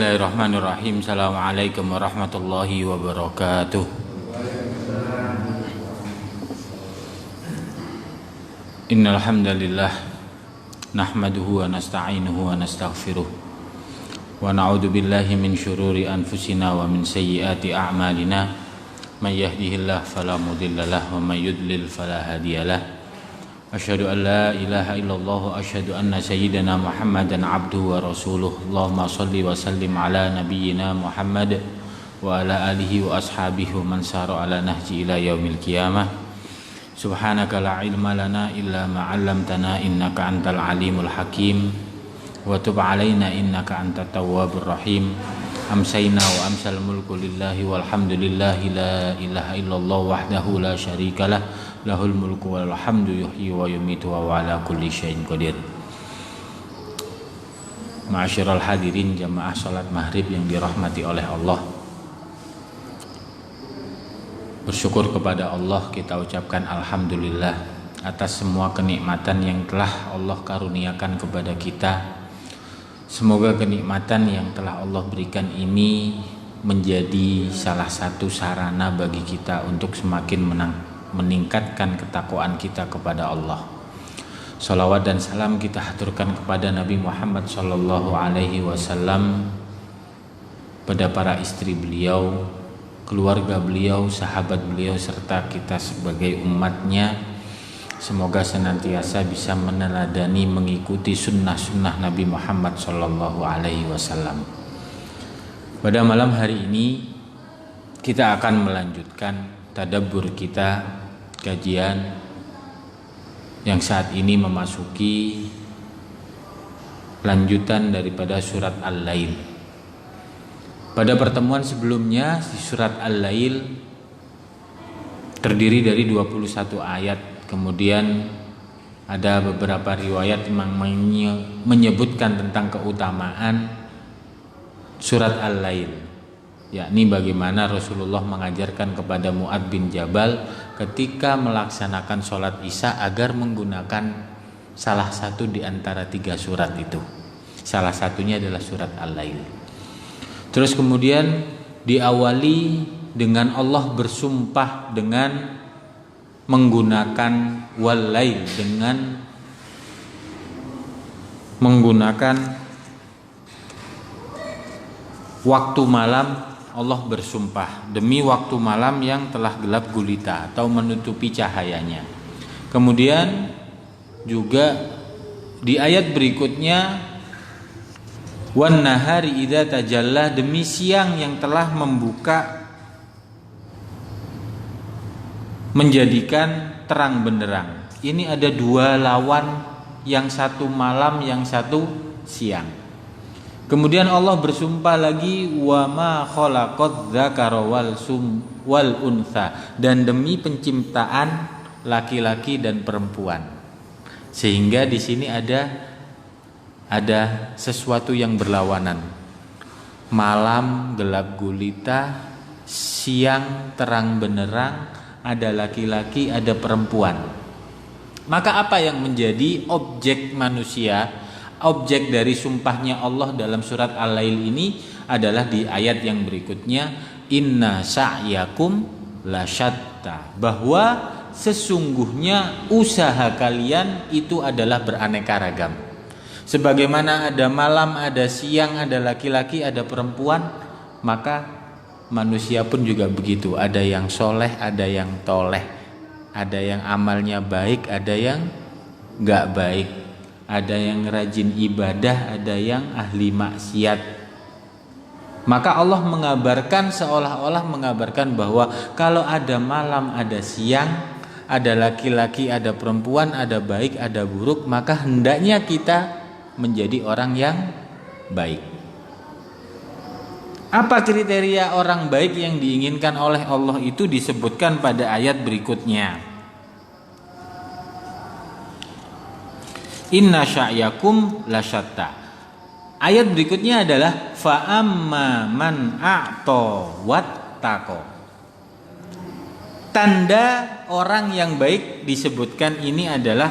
Bismillahirrahmanirrahim. Assalamualaikum warahmatullahi wabarakatuh. Innal hamdalillah nahmaduhu wa nasta'inuhu wa nastaghfiruh wa na'udzu billahi min syururi anfusina wa min sayyiati a'malina. May yahdihillahu fala mudhillalah wa may yudlil fala hadiyalah. Asyhadu an la ilaha illallah wa asyhadu anna sayyidana Muhammadan abduhu wa rasuluh. Allahumma shalli wa sallim ala nabiyyina Muhammad wa ala alihi wa ashabihi wa man sara ala nahji ila yaumil qiyamah. Subhanaka la ilma lana illa ma 'allamtana innaka antal alimul hakim wa tub alaina innaka antat tawwabur rahim. Amsayna wa amsal mulku lillahi walhamdulillahi la ilaha illallah wahdahu la syarikalah lahul mulku wal hamdu yuhyi wa yumitu wa ala kulli syai'in qadir. Ma'asyiral hadirin jamaah salat maghrib yang dirahmati oleh Allah. Bersyukur kepada Allah kita ucapkan alhamdulillah atas semua kenikmatan yang telah Allah karuniakan kepada kita. Semoga kenikmatan yang telah Allah berikan ini menjadi salah satu sarana bagi kita untuk semakin meningkatkan ketakwaan kita kepada Allah. Salawat dan salam kita haturkan kepada Nabi Muhammad sallallahu alaihi wasallam, pada para istri beliau, keluarga beliau, sahabat beliau, serta kita sebagai umatnya. Semoga senantiasa bisa meneladani, mengikuti sunnah-sunnah Nabi Muhammad sallallahu alaihi wasallam. Pada malam hari ini kita akan melanjutkan tadabbur kita, kajian yang saat ini memasuki lanjutan daripada surat Al-Lail. Pada pertemuan sebelumnya di surat Al-Lail terdiri dari 21 ayat. Kemudian ada beberapa riwayat yang menyebutkan tentang keutamaan surat Al-Lail, yakni bagaimana Rasulullah mengajarkan kepada Mu'adz bin Jabal ketika melaksanakan sholat isya agar menggunakan salah satu di antara 3 surat itu. Salah satunya adalah surat Al-Lail. Terus kemudian diawali dengan Allah bersumpah dengan menggunakan wal-lail, dengan menggunakan waktu malam. Allah bersumpah demi waktu malam yang telah gelap gulita atau menutupi cahayanya. Kemudian juga di ayat berikutnya wan nahari idza tajalla, demi siang yang telah membuka, menjadikan terang benderang. Ini ada 2 lawan, yang satu malam, yang satu siang. Kemudian Allah bersumpah lagi wa ma khalaqadz dzakara wal untha, dan demi penciptaan laki-laki dan perempuan. Sehingga di sini ada sesuatu yang berlawanan. Malam gelap gulita, siang terang benderang, ada laki-laki, ada perempuan. Maka apa yang menjadi objek manusia, objek dari sumpahnya Allah dalam surat Al-Lail ini adalah di ayat yang berikutnya, inna sa'yakum lasyatta, bahwa sesungguhnya usaha kalian itu adalah beraneka ragam. Sebagaimana ada malam, ada siang, ada laki-laki, ada perempuan, maka manusia pun juga begitu. Ada yang soleh, ada yang toleh, ada yang amalnya baik, ada yang gak baik, ada yang rajin ibadah, ada yang ahli maksiat. Maka Allah mengabarkan, seolah-olah mengabarkan bahwa kalau ada malam, ada siang, ada laki-laki, ada perempuan, ada baik, ada buruk, maka hendaknya kita menjadi orang yang baik. Apa kriteria orang baik yang diinginkan oleh Allah itu disebutkan pada ayat berikutnya. Inna sya'yakum lasyatta. Ayat berikutnya adalah fa amma man a'ta wattaqo. Tanda orang yang baik disebutkan ini adalah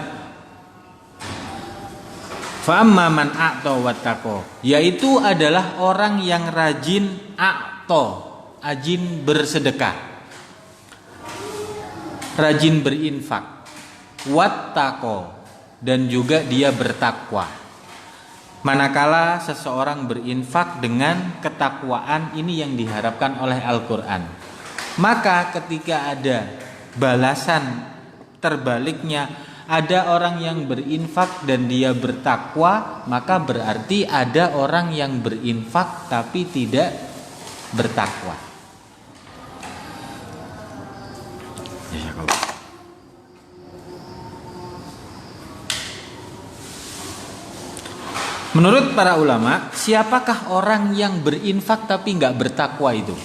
Fa amma man a'ta wattaqo, yaitu adalah orang yang rajin rajin bersedekah, rajin berinfak, wattaqo, dan juga dia bertakwa. Manakala seseorang berinfak dengan ketakwaan, ini yang diharapkan oleh Al-Qur'an. Maka ketika ada balasan terbaliknya, ada orang yang berinfak dan dia bertakwa, maka berarti ada orang yang berinfak tapi tidak bertakwa. Menurut para ulama, siapakah orang yang berinfak tapi nggak bertakwa itu?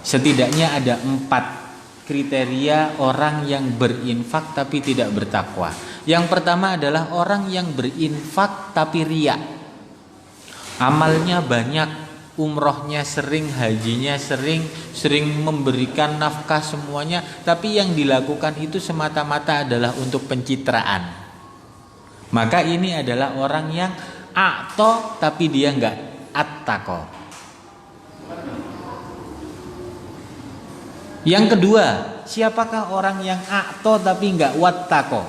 Setidaknya ada 4 kriteria orang yang berinfak tapi tidak bertakwa. Yang pertama adalah orang yang berinfak tapi riya. Amalnya banyak, umrohnya sering, hajinya sering memberikan nafkah semuanya, tapi yang dilakukan itu semata-mata adalah untuk pencitraan. Maka ini adalah orang yang a'to tapi dia enggak attaqo. Yang kedua, siapakah orang yang a'to tapi enggak wattaqo?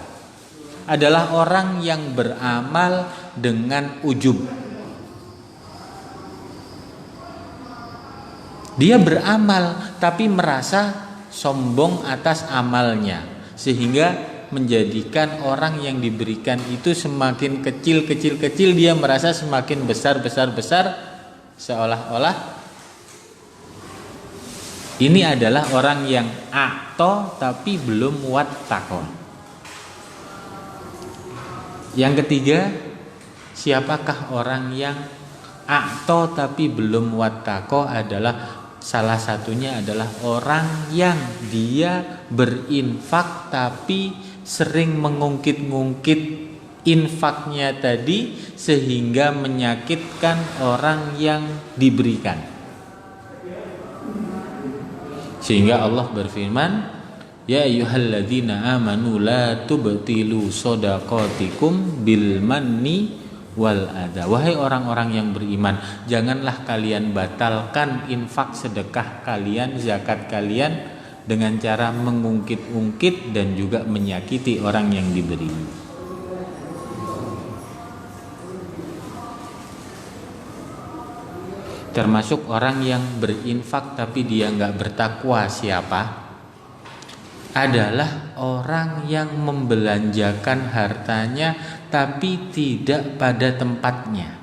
Adalah orang yang beramal dengan ujub. Dia beramal tapi merasa sombong atas amalnya, sehingga menjadikan orang yang diberikan itu semakin kecil, dia merasa semakin besar, seolah-olah ini adalah orang yang a'to tapi belum wattaqo. Yang ketiga, siapakah orang yang a'to tapi belum wattaqo? Adalah salah satunya adalah orang yang dia berinfak tapi sering mengungkit-ungkit infaknya tadi sehingga menyakitkan orang yang diberikan. Sehingga Allah berfirman, ya ayyuhalladzina amanu la tubtilu shadaqatikum bil manni wal adha. Wahai orang-orang yang beriman, janganlah kalian batalkan infak sedekah kalian, zakat kalian dengan cara mengungkit-ungkit dan juga menyakiti orang yang diberi. Termasuk orang yang berinfak tapi dia nggak bertakwa siapa? Adalah orang yang membelanjakan hartanya tapi tidak pada tempatnya.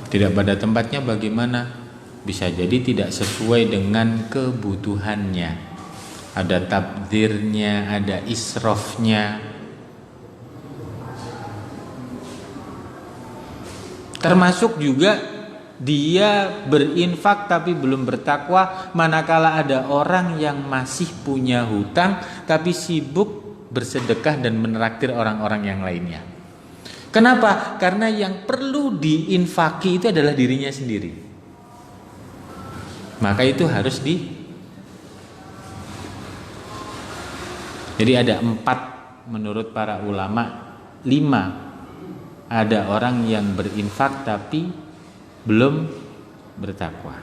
Tidak pada tempatnya bagaimana? Bisa jadi tidak sesuai dengan kebutuhannya. Ada tabdzirnya, ada israfnya. Termasuk juga dia berinfak tapi belum bertakwa manakala ada orang yang masih punya hutang tapi sibuk bersedekah dan menraktir orang-orang yang lainnya. Kenapa? Karena yang perlu diinfaki itu adalah dirinya sendiri. Maka itu harus Jadi ada 4 menurut para ulama. 5 ada orang yang berinfak tapi belum bertakwa.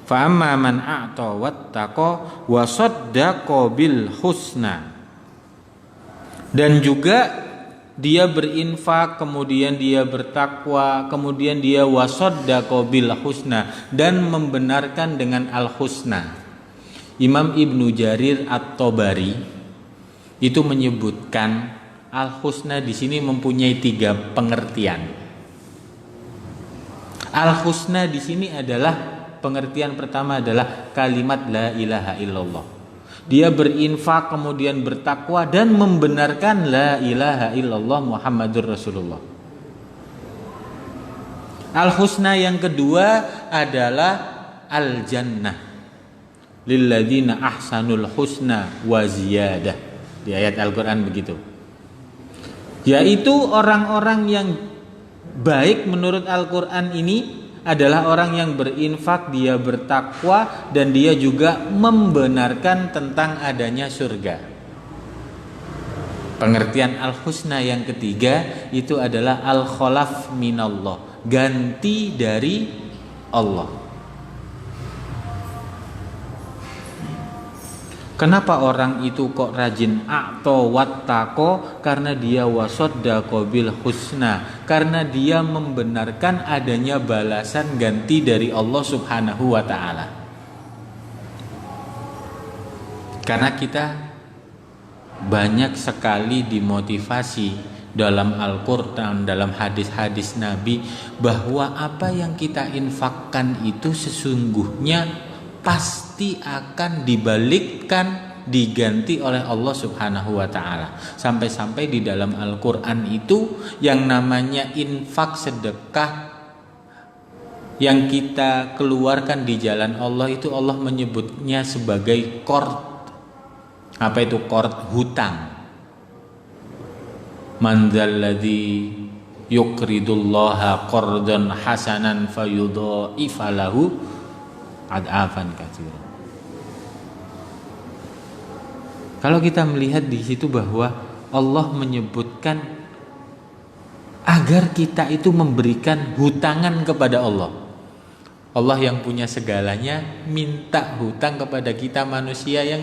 Fa amma man a'ta wattaqa wa saddaqa bil husna. Dan juga dia berinfak, kemudian dia bertakwa, kemudian dia wasaddaqa bil husna, dan membenarkan dengan al husna. Imam Ibnu Jarir At-Tabari itu menyebutkan al husna di sini mempunyai 3 pengertian. Al husna di sini adalah pengertian pertama adalah kalimat la ilaha illallah. Dia berinfak kemudian bertakwa dan membenarkan la ilaha illallah Muhammadur Rasulullah. Al-husna yang kedua adalah al-jannah lilladzina ahsanul husna wa ziyadah. Di ayat Al-Qur'an begitu. Yaitu orang-orang yang baik menurut Al-Qur'an ini adalah orang yang berinfak, dia bertakwa, dan dia juga membenarkan tentang adanya surga. Pengertian al-husna yang ketiga itu adalah al-khalaf minallah, ganti dari Allah. Kenapa orang itu kok rajin a'to wattaqo? Karena dia wasaddaqa bil husna, karena dia membenarkan adanya balasan ganti dari Allah Subhanahu wa taala. Karena kita banyak sekali dimotivasi dalam Al-Qur'an, dalam hadis-hadis Nabi, bahwa apa yang kita infakkan itu sesungguhnya pasti akan dibalikkan, diganti oleh Allah Subhanahu wa taala. Sampai-sampai di dalam Al-Qur'an itu yang namanya infak, sedekah yang kita keluarkan di jalan Allah itu Allah menyebutnya sebagai qard. Apa itu qard? Hutang. Man dzalladzi yuqridullaha qardan hasanan fayudha'ifa lahu ad'afan katsiran. Kalau kita melihat di situ bahwa Allah menyebutkan agar kita itu memberikan hutangan kepada Allah. Allah yang punya segalanya minta hutang kepada kita manusia yang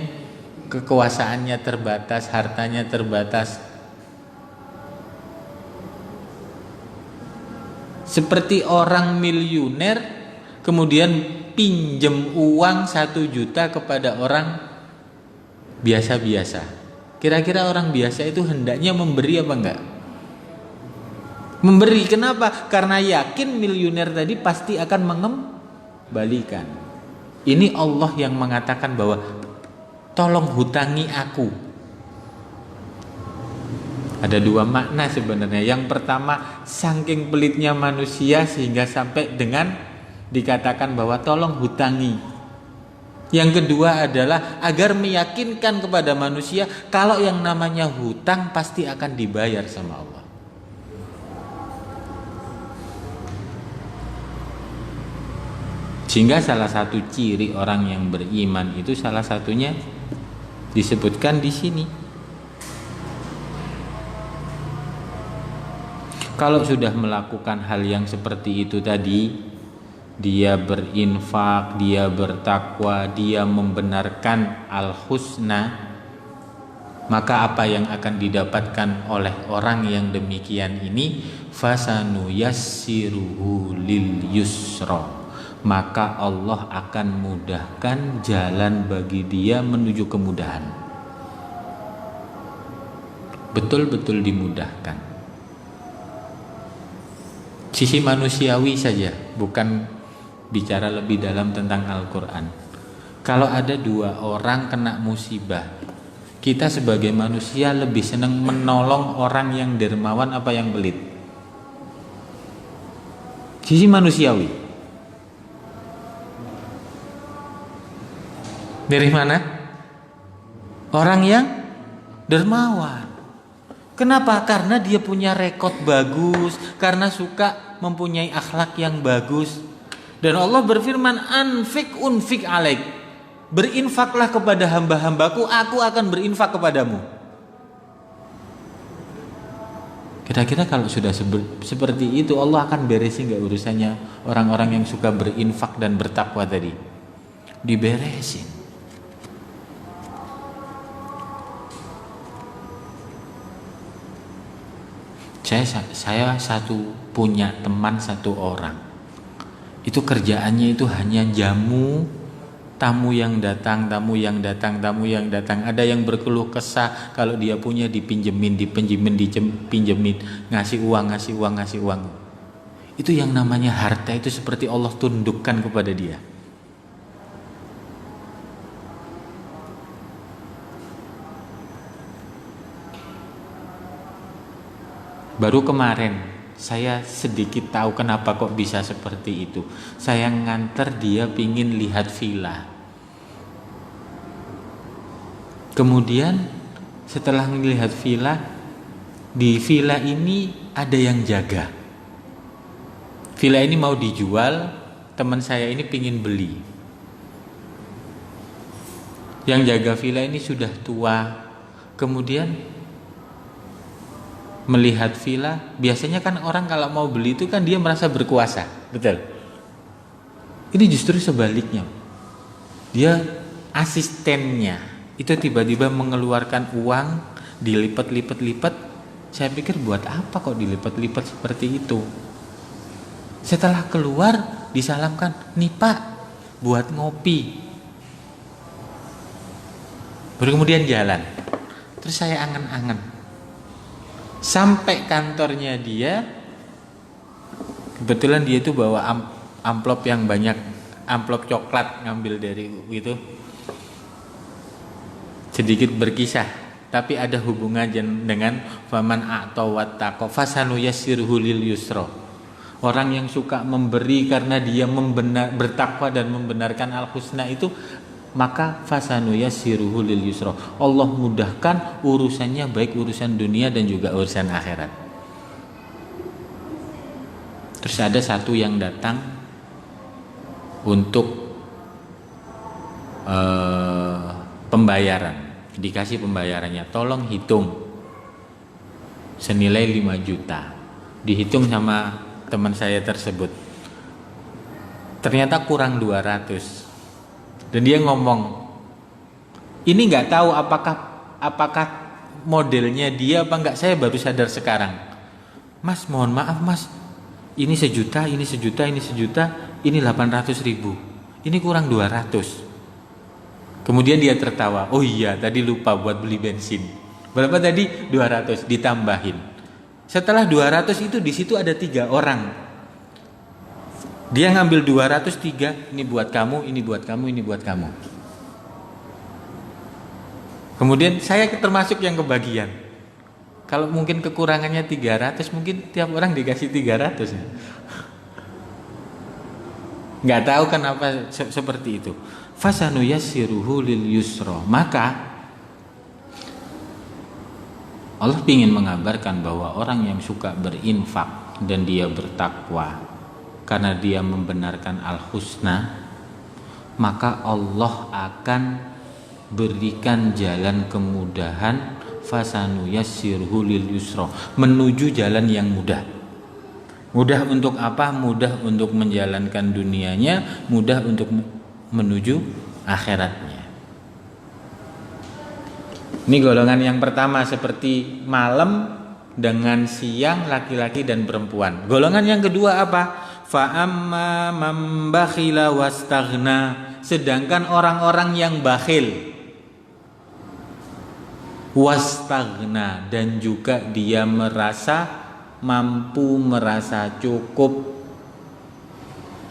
kekuasaannya terbatas, hartanya terbatas. Seperti orang miliuner kemudian pinjem uang 1 juta kepada orang biasa-biasa. Kira-kira orang biasa itu hendaknya memberi apa enggak? Memberi. Kenapa? Karena yakin miliuner tadi pasti akan mengembalikan. Ini Allah yang mengatakan bahwa tolong hutangi aku. Ada 2 makna sebenarnya. Yang pertama, saking pelitnya manusia sehingga sampai dengan dikatakan bahwa tolong hutangi. Yang kedua adalah agar meyakinkan kepada manusia kalau yang namanya hutang pasti akan dibayar sama Allah. Sehingga salah satu ciri orang yang beriman itu salah satunya disebutkan di sini. Kalau sudah melakukan hal yang seperti itu tadi, dia berinfak, dia bertakwa, dia membenarkan al-husna, maka apa yang akan didapatkan oleh orang yang demikian ini? Fasanu yassiruhu lil yusra, maka Allah akan mudahkan jalan bagi dia menuju kemudahan. Betul-betul dimudahkan. Sisi manusiawi saja, bukan bicara lebih dalam tentang Al-Quran. Kalau ada 2 orang kena musibah, kita sebagai manusia lebih senang menolong orang yang dermawan apa yang pelit? Sisi manusiawi. Dari mana? Orang yang dermawan. Kenapa? Karena dia punya rekod bagus, karena suka mempunyai akhlak yang bagus. Dan Allah berfirman, anfik unfik alaik, berinfaklah kepada hamba-hambaku, aku akan berinfak kepadamu. Kira-kira kalau sudah seperti itu, Allah akan beresin gak urusannya orang-orang yang suka berinfak dan bertakwa tadi? Diberesin. Saya punya teman 1 orang. Itu kerjaannya itu hanya jamu tamu yang datang, tamu yang datang, tamu yang datang. Ada yang berkeluh kesah kalau dia punya dipinjemin, dipinjemin, ngasih uang. Itu yang namanya harta itu seperti Allah tundukkan kepada dia. Baru kemarin saya sedikit tahu kenapa kok bisa seperti itu. Saya nganter dia pingin lihat villa. Kemudian setelah melihat villa, di villa ini ada yang jaga. Villa ini mau dijual, teman saya ini pingin beli. Yang jaga villa ini sudah tua. Kemudian melihat villa, biasanya kan orang kalau mau beli itu kan dia merasa berkuasa, betul? Ini justru sebaliknya. Dia asistennya itu tiba-tiba mengeluarkan uang, dilipat-lipat-lipat. Saya pikir buat apa kok dilipat-lipat seperti itu? Setelah keluar disalamkan, nih Pak, buat ngopi. Baru kemudian jalan. Terus saya angen-angen. Sampai kantornya dia, kebetulan dia itu bawa amplop yang banyak, amplop coklat ngambil dari itu. Sedikit berkisah, tapi ada hubungan dengan faman a'ta wattaqa fasanuyassiruhu lil yusra. Orang yang suka memberi karena dia bertakwa dan membenarkan al-husna itu, maka fasanuyassiruhu lil yusra. Allah mudahkan urusannya, baik urusan dunia dan juga urusan akhirat. Terus ada satu yang datang untuk pembayaran. Dikasih pembayarannya, tolong hitung senilai 5 juta. Dihitung sama teman saya tersebut, ternyata kurang 200. Dan dia ngomong, ini nggak tahu apakah modelnya dia apa enggak, saya baru sadar sekarang. Mas, mohon maaf mas, ini sejuta, ini sejuta, ini sejuta, ini 800.000, ini kurang 200. Kemudian dia tertawa, oh iya tadi lupa buat beli bensin. Berapa tadi? 200, ditambahin. Setelah 200 itu di situ ada 3 orang. Dia ngambil 203, ini buat kamu, ini buat kamu, ini buat kamu. Kemudian saya termasuk yang kebagian. Kalau mungkin kekurangannya 300, mungkin tiap orang dikasih 300. Nggak tahu kenapa seperti itu. Fasanuyassiruhu lil yusra. Maka Allah ingin mengabarkan bahwa orang yang suka berinfak dan dia bertakwa karena dia membenarkan al-husna, maka Allah akan berikan jalan kemudahan, fasanuyassiruhu lil yusra, menuju jalan yang mudah. Mudah untuk apa? Mudah untuk menjalankan dunianya, mudah untuk menuju akhiratnya. Ini golongan yang pertama, seperti malam dengan siang, laki-laki dan perempuan. Golongan yang kedua apa? Fa amma man bakhila wastaghna. Sedangkan orang-orang yang bakhil, wastaghna, dan juga dia merasa mampu, merasa cukup.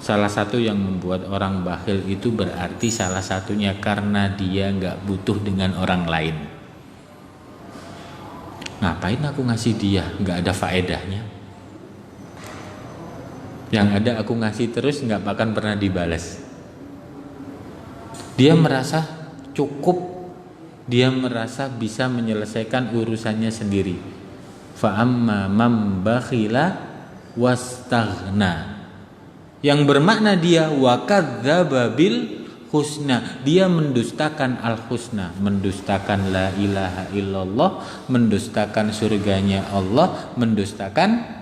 Salah satu yang membuat orang bakhil itu berarti salah satunya karena dia nggak butuh dengan orang lain. Ngapain aku ngasih dia, nggak ada faedahnya. Yang ada aku ngasih terus nggak akan pernah dibalas. Dia merasa cukup, dia merasa bisa menyelesaikan urusannya sendiri. Fa amma man bakhila wastaghna, yang bermakna dia wakadzdzaba bil husna, dia mendustakan al-husna, mendustakan la ilaha illallah, mendustakan surganya Allah, mendustakan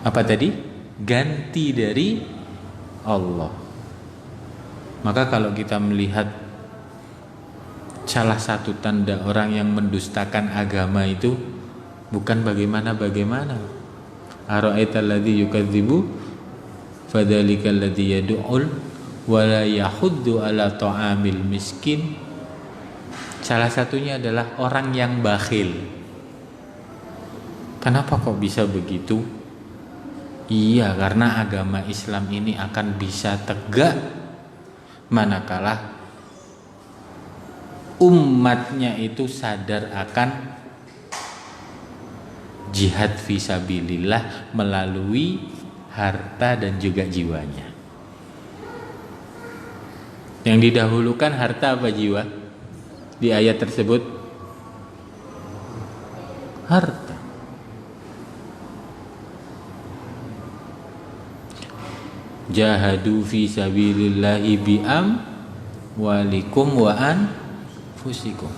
apa tadi? Ganti dari Allah. Maka kalau kita melihat salah satu tanda orang yang mendustakan agama itu bukan bagaimana. Ara'aital ladzi yukadzibu fadzalikal ladzi yad'ul wa la yahuddu ala ta'amil miskin. Salah satunya adalah orang yang bakhil. Kenapa kok bisa begitu? Iya, karena agama Islam ini akan bisa tegak manakala umatnya itu sadar akan jihad fisabilillah melalui harta dan juga jiwanya. Yang didahulukan harta apa jiwa? Di ayat tersebut harta. Jahadu fi sabilillahi bi'am walikum wa anfusikum.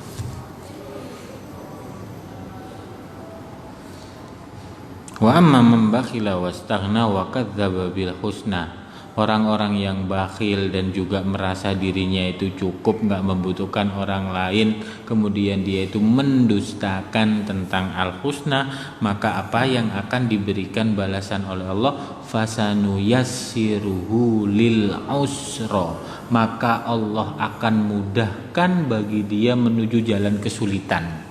Wa amma man bakhila wastaghna wa kadzdzaba bil husna. Orang-orang yang bakhil dan juga merasa dirinya itu cukup, nggak membutuhkan orang lain, kemudian dia itu mendustakan tentang al-husna, maka apa yang akan diberikan balasan oleh Allah? Fasanu yassiruhu lil usra, maka Allah akan mudahkan bagi dia menuju jalan kesulitan.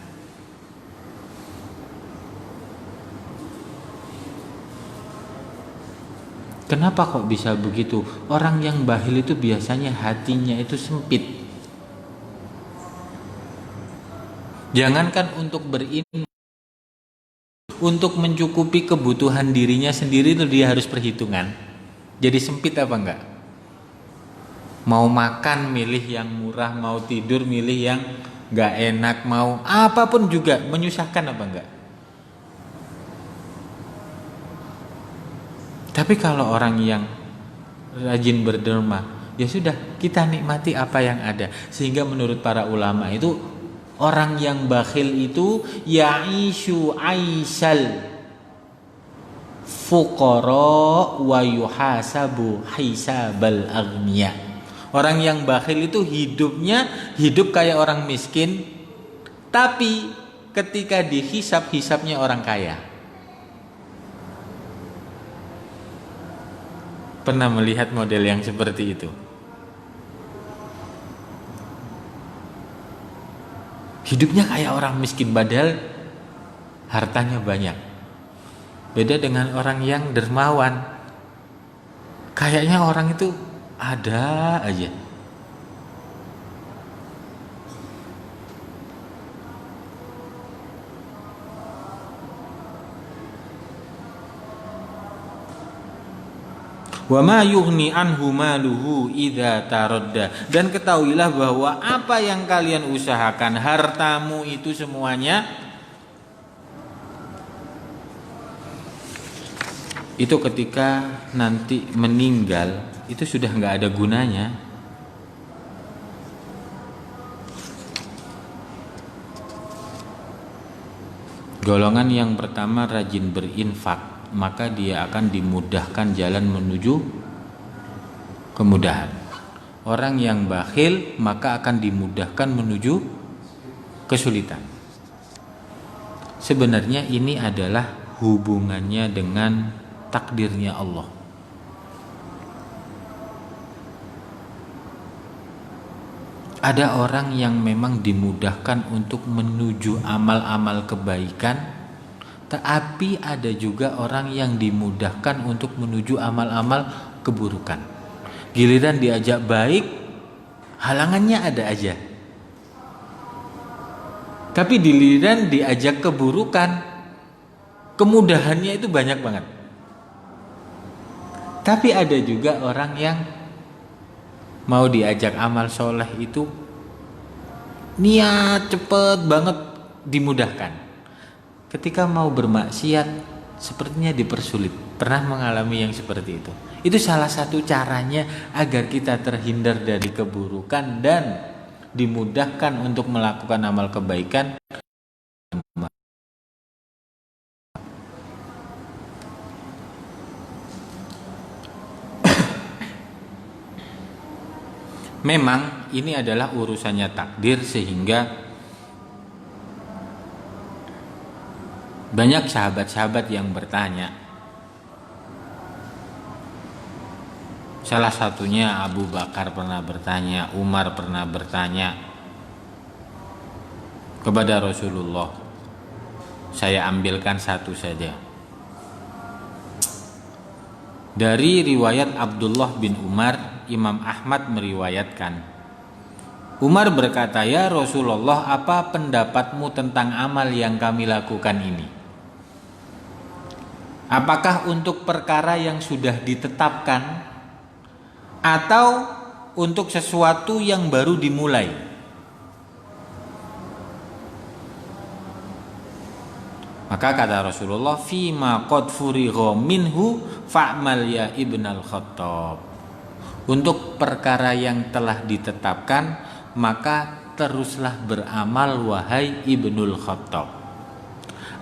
Kenapa kok bisa begitu? Orang yang bakhil itu biasanya hatinya itu sempit. Jangankan untuk untuk mencukupi kebutuhan dirinya sendiri itu dia harus perhitungan. Jadi sempit apa enggak? Mau makan milih yang murah, mau tidur milih yang enggak enak, mau apapun juga menyusahkan apa enggak? Tapi kalau orang yang rajin berderma, ya sudah, kita nikmati apa yang ada. Sehingga menurut para ulama itu, orang yang bakhil itu ya'ishu aisal fuqara wa yuhasabu hisabal aghniya. Orang yang bakhil itu hidupnya hidup kayak orang miskin, tapi ketika dihisab, hisabnya orang kaya. Pernah melihat model yang seperti itu? Hidupnya kayak orang miskin padahal hartanya banyak. Beda dengan orang yang dermawan. Kayaknya orang itu ada aja. Wa ma yughni anhu maluhu idza taradda. Dan ketahuilah bahwa apa yang kalian usahakan, hartamu itu semuanya itu ketika nanti meninggal itu sudah enggak ada gunanya. Golongan yang pertama rajin berinfak, maka dia akan dimudahkan jalan menuju kemudahan. Orang yang bakhil maka akan dimudahkan menuju kesulitan. Sebenarnya ini adalah hubungannya dengan takdirnya Allah. Ada orang yang memang dimudahkan untuk menuju amal-amal kebaikan, tapi ada juga orang yang dimudahkan untuk menuju amal-amal keburukan. Giliran diajak baik, halangannya ada aja. Tapi giliran diajak keburukan, kemudahannya itu banyak banget. Tapi ada juga orang yang mau diajak amal soleh itu niat cepet banget dimudahkan. Ketika mau bermaksiat sepertinya dipersulit. Pernah mengalami yang seperti itu. Itu salah satu caranya agar kita terhindar dari keburukan dan dimudahkan untuk melakukan amal kebaikan. Memang ini adalah urusannya takdir, sehingga banyak sahabat-sahabat yang bertanya. Salah satunya Abu Bakar pernah bertanya, Umar pernah bertanya kepada Rasulullah. Saya ambilkan satu saja. Dari riwayat Abdullah bin Umar, Imam Ahmad meriwayatkan, Umar berkata, "Ya Rasulullah, apa pendapatmu tentang amal yang kami lakukan ini? Apakah untuk perkara yang sudah ditetapkan atau untuk sesuatu yang baru dimulai?" Maka kata Rasulullah, "Fima qad furigha minhu fa'mal ya Ibnal Khattab." Untuk perkara yang telah ditetapkan, maka teruslah beramal wahai Ibnul Khattab.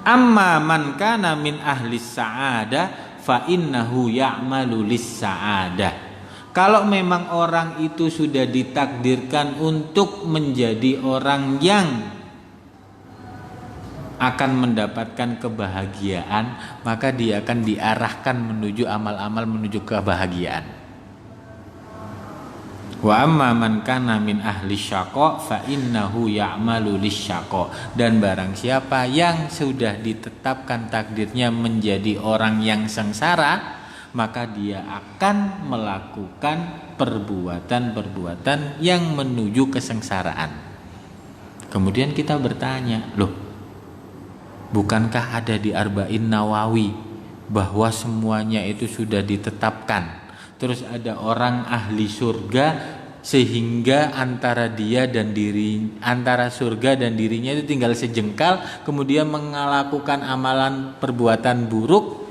Amma man kana min ahli sa'adah fa innahu ya'malu lis sa'adah. Kalau memang orang itu sudah ditakdirkan untuk menjadi orang yang akan mendapatkan kebahagiaan, maka dia akan diarahkan menuju amal-amal menuju kebahagiaan. Wa amma man kana min ahli syaqa fa innahu ya'malu lisyaqa. Dan barang siapa yang sudah ditetapkan takdirnya menjadi orang yang sengsara, maka dia akan melakukan perbuatan-perbuatan yang menuju kesengsaraan. Kemudian kita bertanya, loh, bukankah ada di Arba'in Nawawi bahwa semuanya itu sudah ditetapkan? Terus ada orang ahli surga sehingga antara surga dan dirinya itu tinggal sejengkal, kemudian melakukan amalan perbuatan buruk,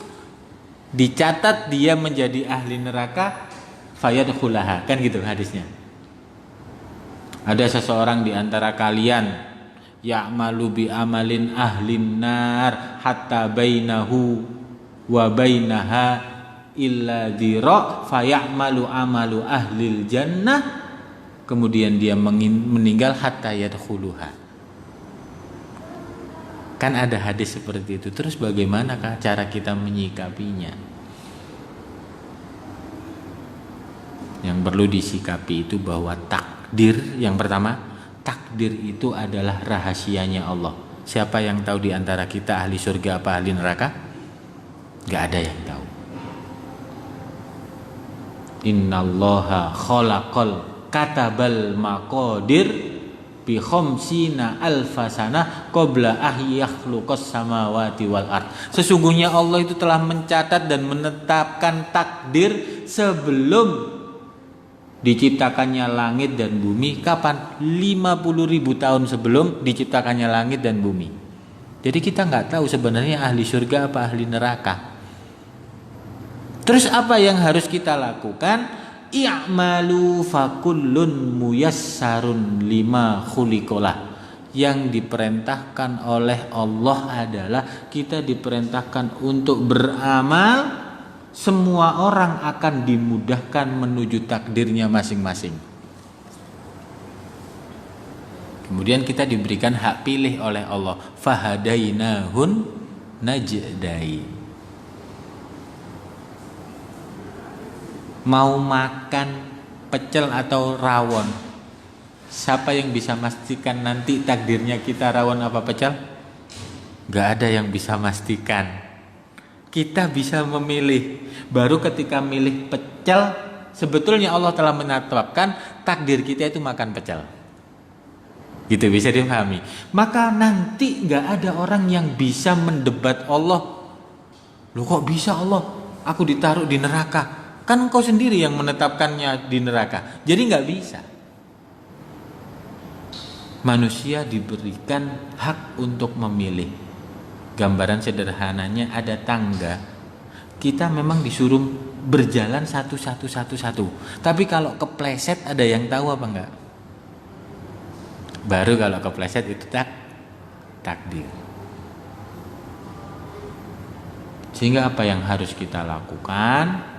dicatat dia menjadi ahli neraka, fayadkhulaha, kan gitu hadisnya. Ada seseorang di antara kalian ya'malu bi amalin ahlin nar hatta bainahu wa bainaha illa dhira fayamalu amalu ahlil jannah, kemudian dia meninggal hatta yadkhuluha. Kan ada hadis seperti itu. Terus bagaimanakah cara kita menyikapinya? Yang perlu disikapi itu bahwa takdir, yang pertama, takdir itu adalah rahasianya Allah. Siapa yang tahu di antara kita ahli surga apa ahli neraka? Gak ada yang tahu. Innallaha khalaqal katabal maqadir bi khamsina alfasana qabla ahyakhluqas samawati wal ard. Sesungguhnya Allah itu telah mencatat dan menetapkan takdir sebelum diciptakannya langit dan bumi. Kapan? 50.000 tahun sebelum diciptakannya langit dan bumi. Jadi kita nggak tahu sebenarnya ahli surga apa ahli neraka. Terus apa yang harus kita lakukan? I'malu fakullun muyassarun lima khuliqalah. Yang diperintahkan oleh Allah adalah kita diperintahkan untuk beramal. Semua orang akan dimudahkan menuju takdirnya masing-masing. Kemudian kita diberikan hak pilih oleh Allah. Fahadainahun najdai. Mau makan pecel atau rawon, siapa yang bisa memastikan nanti takdirnya kita rawon apa pecel? Gak ada yang bisa memastikan. Kita bisa memilih. Baru ketika milih pecel, sebetulnya Allah telah menetapkan takdir kita itu makan pecel. Gitu bisa dipahami. Maka nanti gak ada orang yang bisa mendebat Allah. Loh kok bisa Allah? Aku ditaruh di neraka. Kan engkau sendiri yang menetapkannya di neraka. Jadi gak bisa. Manusia diberikan hak untuk memilih. Gambaran sederhananya ada tangga. Kita memang disuruh berjalan satu. Tapi kalau kepleset ada yang tahu apa enggak? Baru kalau kepleset itu takdir. Sehingga apa yang harus kita lakukan?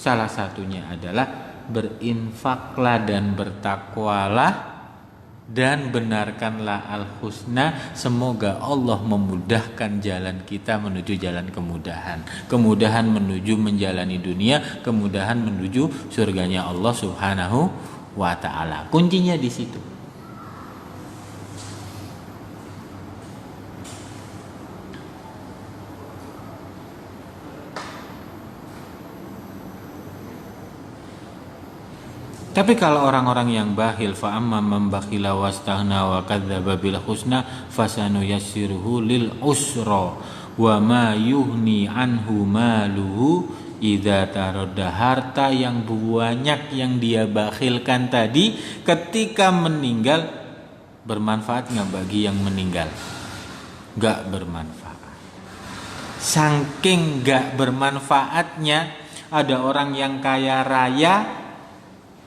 Salah satunya adalah berinfaklah dan bertakwalah dan benarkanlah al-husna. Semoga Allah memudahkan jalan kita menuju jalan kemudahan. Kemudahan menuju menjalani dunia, kemudahan menuju surganya Allah Subhanahu wa ta'ala. Kuncinya di situ. Tapi kalau orang-orang yang bakhil, fa amma man bakhila wastaghna wa kadzdzaba bil husna fasanuyassiruhu lil usra wa ma yuhni anhu maluhu idza taradda. Harta yang banyak yang dia bakhilkan tadi ketika meninggal bermanfaat nggak bagi yang meninggal? Nggak bermanfaat. Saking nggak bermanfaatnya, ada orang yang kaya raya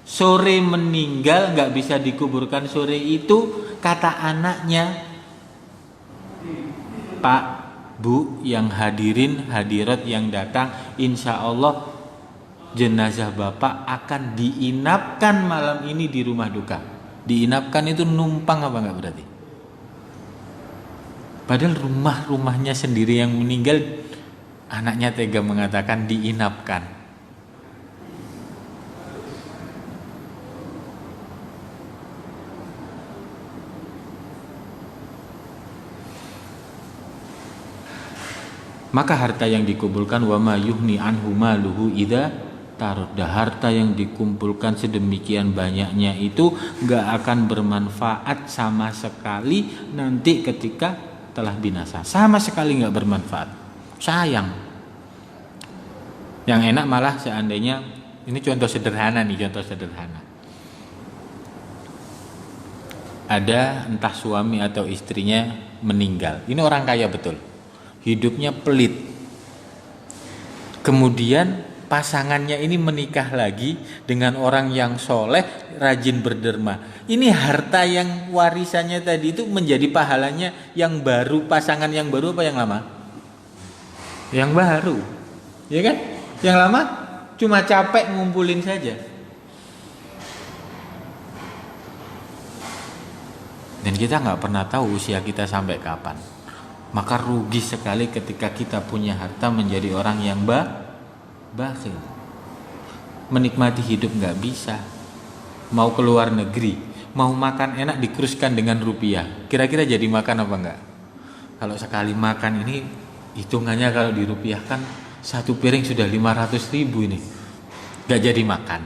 sore meninggal nggak bisa dikuburkan sore itu, kata anaknya, Pak, Bu, yang hadirin hadirat yang datang, insya Allah jenazah bapak akan diinapkan malam ini di rumah duka. Diinapkan itu numpang apa enggak berarti? Padahal rumahnya sendiri yang meninggal, anaknya tega mengatakan diinapkan. Maka harta yang dikumpulkan wa ma yuhni anhu maluhu idza tarodda, harta yang dikumpulkan sedemikian banyaknya itu gak akan bermanfaat sama sekali nanti ketika telah binasa. Sama sekali gak bermanfaat. Sayang. Yang enak malah seandainya, ini contoh sederhana nih, contoh sederhana. Ada entah suami atau istrinya meninggal. Ini orang kaya betul. Hidupnya pelit. Kemudian pasangannya ini menikah lagi dengan orang yang soleh, rajin berderma. Ini harta yang warisannya tadi itu menjadi pahalanya yang baru, pasangan yang baru apa yang lama? Yang baru, ya kan? Yang lama cuma capek ngumpulin saja. Dan kita nggak pernah tahu usia kita sampai kapan. Maka rugi sekali ketika kita punya harta menjadi orang yang bakhil. Menikmati hidup nggak bisa. Mau keluar negeri, mau makan enak dikruskan dengan rupiah. Kira-kira jadi makan apa enggak? Kalau sekali makan ini hitungannya kalau dirupiahkan satu piring sudah 500.000 ini. Nggak jadi makan.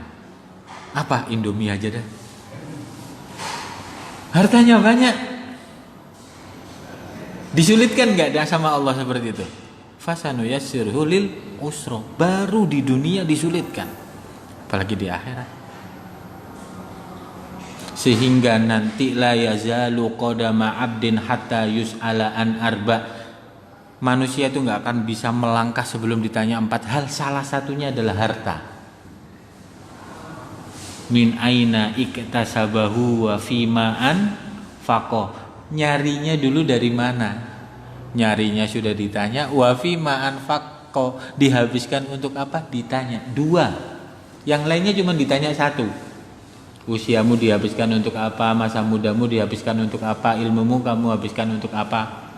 Apa? Indomie aja dah. Hartanya banyak. Disulitkan nggak sama Allah seperti itu? Fasanuyassirhu lil usra. Baru di dunia disulitkan, apalagi di akhirat. Sehingga nanti la yazalu qadama abdin hatta yus'ala an arba. Manusia itu nggak akan bisa melangkah sebelum ditanya 4 hal. Salah satunya adalah harta. Min aina iktasabahu wa fima anfaqah. Nyarinya dulu dari mana? Nyarinya sudah ditanya. Wa fima anfaqah, dihabiskan untuk apa? Ditanya 2. Yang lainnya cuma ditanya 1. Usiamu dihabiskan untuk apa? Masa mudamu dihabiskan untuk apa? Ilmumu kamu habiskan untuk apa?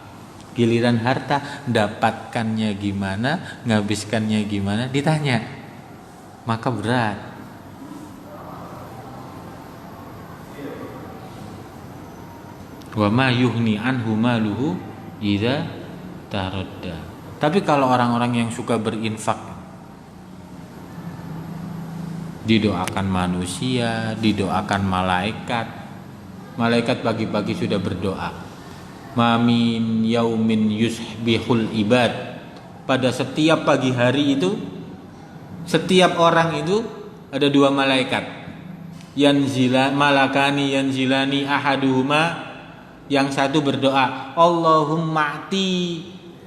Giliran harta, dapatkannya gimana, nghabiskannya gimana, ditanya. Maka berat. Wa ma yuhni anhu maluhu idza taradda. Tapi kalau orang-orang yang suka berinfak, didoakan manusia, didoakan malaikat. Malaikat pagi-pagi sudah berdoa. Ma min yaumin yusbihul ibad. Pada setiap pagi hari itu, setiap orang itu ada 2 malaikat. Malakani yanzilani ahaduhuma. Yang satu berdoa, Allahumma ati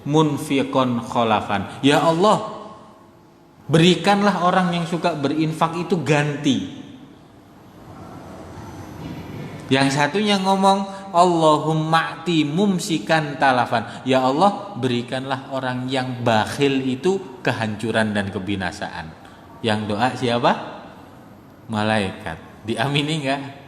munfiqon kholafan. Ya Allah, berikanlah orang yang suka berinfak itu ganti. Yang satunya ngomong, Allahumma ati mumsikan talafan. Ya Allah, berikanlah orang yang bakhil itu kehancuran dan kebinasaan. Yang doa siapa? Malaikat. Diamini enggak?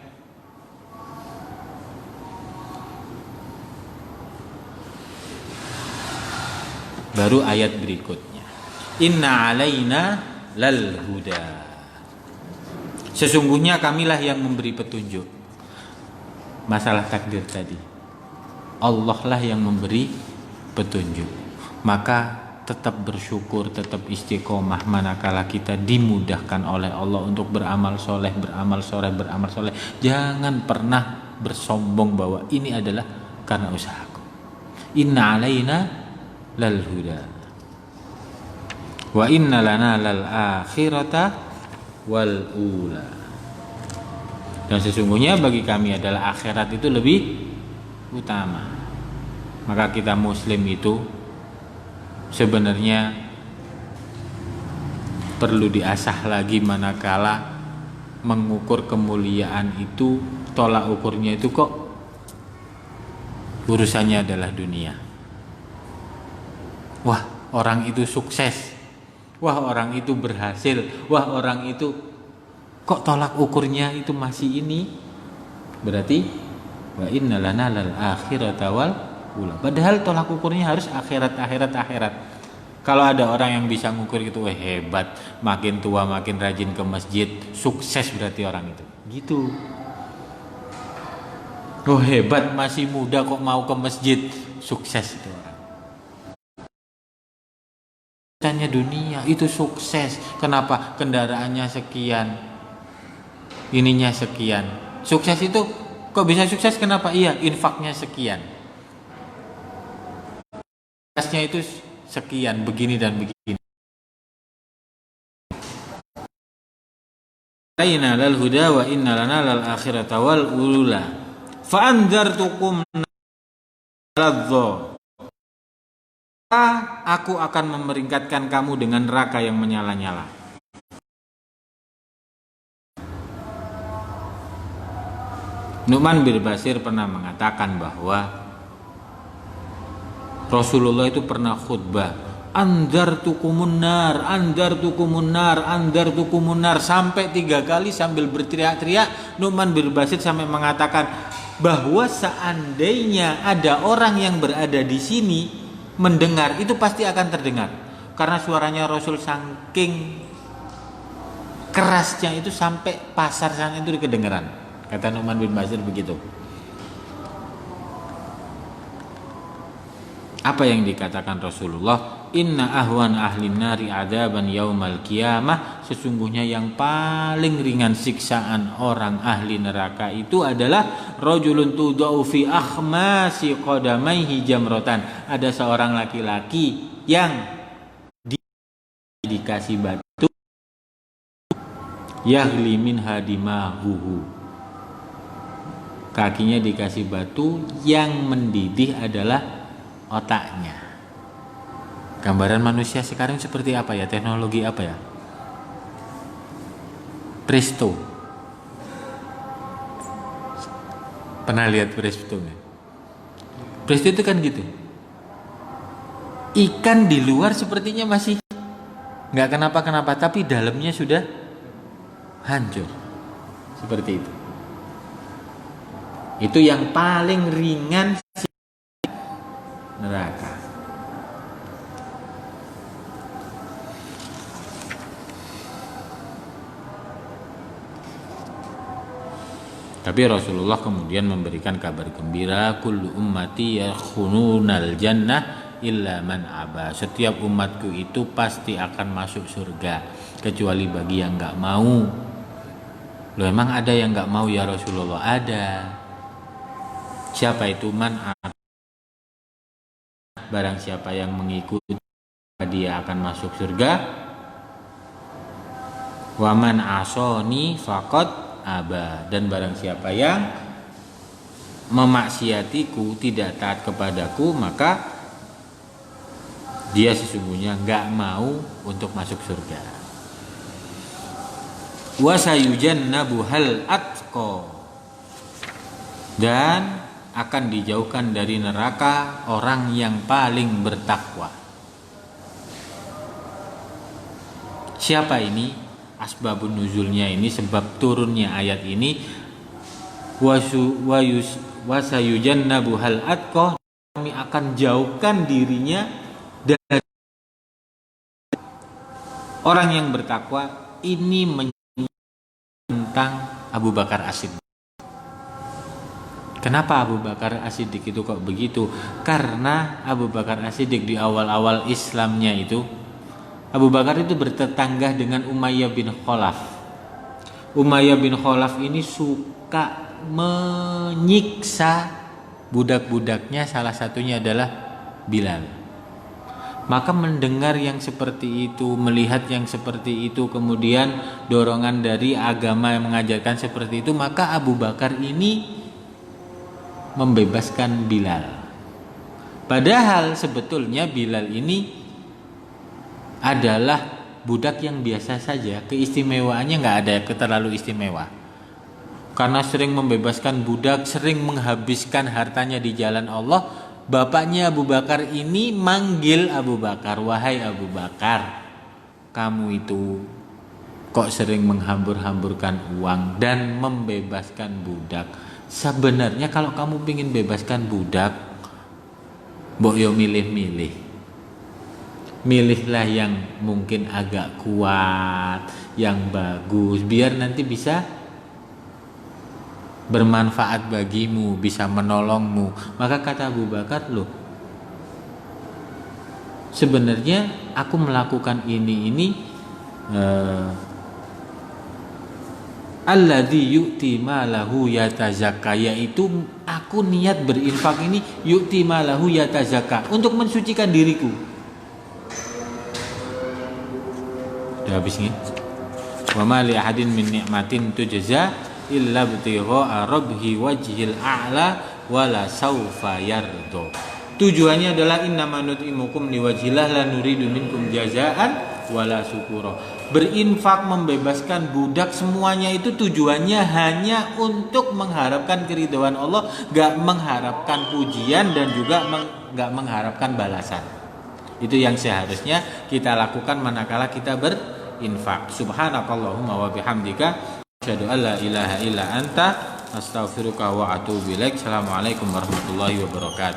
Baru ayat berikutnya. Inna alaina lal huda. Sesungguhnya kamilah yang memberi petunjuk. Masalah takdir tadi. Allah lah yang memberi petunjuk. Maka tetap bersyukur, tetap istiqomah manakala kita dimudahkan oleh Allah untuk beramal soleh, beramal soleh. Jangan pernah bersombong bahwa ini adalah karena usahaku. Inna alaina lal huda wa inna lana lal akhirata wal ula. Dan sesungguhnya bagi kami adalah akhirat itu lebih utama. Maka kita muslim itu sebenarnya perlu diasah lagi manakala mengukur kemuliaan itu, tolak ukurnya itu kok urusannya adalah dunia. wah orang itu sukses, wah orang itu berhasil, wah orang itu kok tolak ukurnya itu masih ini, berarti wa inna lana lal akhirata wal ula. Padahal tolak ukurnya harus akhirat. Kalau ada orang yang bisa ngukur gitu, wah hebat, makin tua makin rajin ke masjid, sukses berarti orang itu. Gitu. Oh hebat, masih muda kok mau ke masjid, sukses itu orang. Tanya dunia itu sukses. Kenapa? Kendaraannya sekian, ininya sekian. Sukses itu kok bisa sukses? Kenapa? Iya, infaknya sekian. Kasnya itu sekian, begini dan begini. Inna lal huda wa inna lana lal akhirata wal ula. Fa anzartukum ladza. Aku akan memeringatkan kamu dengan neraka yang menyala-nyala. Nu'man bin Bashir pernah mengatakan bahwa Rasulullah itu pernah khutbah, anzartukumun nar, sampai 3 kali sambil berteriak-teriak. Nu'man bin Bashir sampai mengatakan bahwa seandainya ada orang yang berada di sini mendengar, itu pasti akan terdengar, karena suaranya Rasul saking kerasnya itu sampai pasar sana itu kedengeran. Kata Nu'man bin Bashir begitu. Apa yang dikatakan Rasulullah? Inna ahwan ahlin nari adaban yaumal qiyamah. Sesungguhnya yang paling ringan siksaan orang ahli neraka itu adalah rajulun tudau fi akhmasi qadamaihi jamrotan. Ada seorang laki-laki yang dikasih batu yahli min hadimahuhu. Kakinya dikasih batu, yang mendidih adalah otaknya. Gambaran manusia sekarang seperti apa ya? Teknologi apa ya? Presto. Pernah lihat presto nggak? Presto itu kan gitu. Ikan di luar sepertinya masih nggak kenapa-kenapa, tapi dalamnya sudah hancur. Seperti itu. Itu yang paling ringan neraka. Tapi Rasulullah kemudian memberikan kabar gembira, kullu ummati yakhununal jannah illa man aba. Setiap umatku itu pasti akan masuk surga kecuali bagi yang enggak mau. Loh, emang ada yang enggak mau ya Rasulullah? Ada. Siapa itu? Man aba. Barang siapa yang mengikuti dia akan masuk surga. Waman asoni faqad aba. Dan barang siapa yang memaksiatiku, tidak taat kepadaku, maka dia sesungguhnya enggak mau untuk masuk surga. Wa sayujannabuhal atqa. Dan akan dijauhkan dari neraka orang yang paling bertakwa. Siapa ini? Asbabun nuzulnya ini, sebab turunnya ayat ini, wasayujannabuhal atqa, kami akan jauhkan dirinya dari orang yang bertakwa. Ini tentang Abu Bakar As-Siddiq. Kenapa Abu Bakar As-Siddiq itu kok begitu? Karena Abu Bakar As-Siddiq di awal-awal Islamnya itu, Abu Bakar itu bertetangga dengan Umayyah bin Khalaf. Umayyah bin Khalaf ini suka menyiksa budak-budaknya, salah satunya adalah Bilal. Maka mendengar yang seperti itu, melihat yang seperti itu, kemudian dorongan dari agama yang mengajarkan seperti itu, maka Abu Bakar ini membebaskan Bilal. Padahal sebetulnya Bilal ini adalah budak yang biasa saja, keistimewaannya nggak ada terlalu istimewa. Karena sering membebaskan budak, sering menghabiskan hartanya di jalan Allah, Bapaknya Abu Bakar ini manggil Abu Bakar, wahai Abu Bakar, kamu itu kok sering menghambur-hamburkan uang dan membebaskan budak. Sebenarnya kalau kamu ingin bebaskan budak, mbok yo milih-milih. Milihlah yang mungkin agak kuat, yang bagus, biar nanti bisa bermanfaat bagimu, bisa menolongmu. Maka kata Abu Bakar, loh, sebenarnya aku melakukan ini alladzi yu'ti malahu yatazakka, yaitu aku niat berinfak ini yu'ti malahu yatazakka, untuk mensucikan diriku. Udah habis nih. Wa ma li ahadin min ni'matin tujza illa btigha'a rabbi wajhil a'la wala saufa yardo. Tujuannya adalah innama nut'imukum liwajhillah la nuridu minkum jazaan wala syukura. Berinfak, membebaskan budak, semuanya itu tujuannya hanya untuk mengharapkan keridhaan Allah, gak mengharapkan pujian dan juga gak mengharapkan balasan. Itu yang seharusnya kita lakukan manakala kita berinfak. Subhanakallahumma wa bihamdika asyhadu an la ilaha illa anta astaghfiruka wa atubu ilaik. Assalamualaikum warahmatullahi wabarakatuh.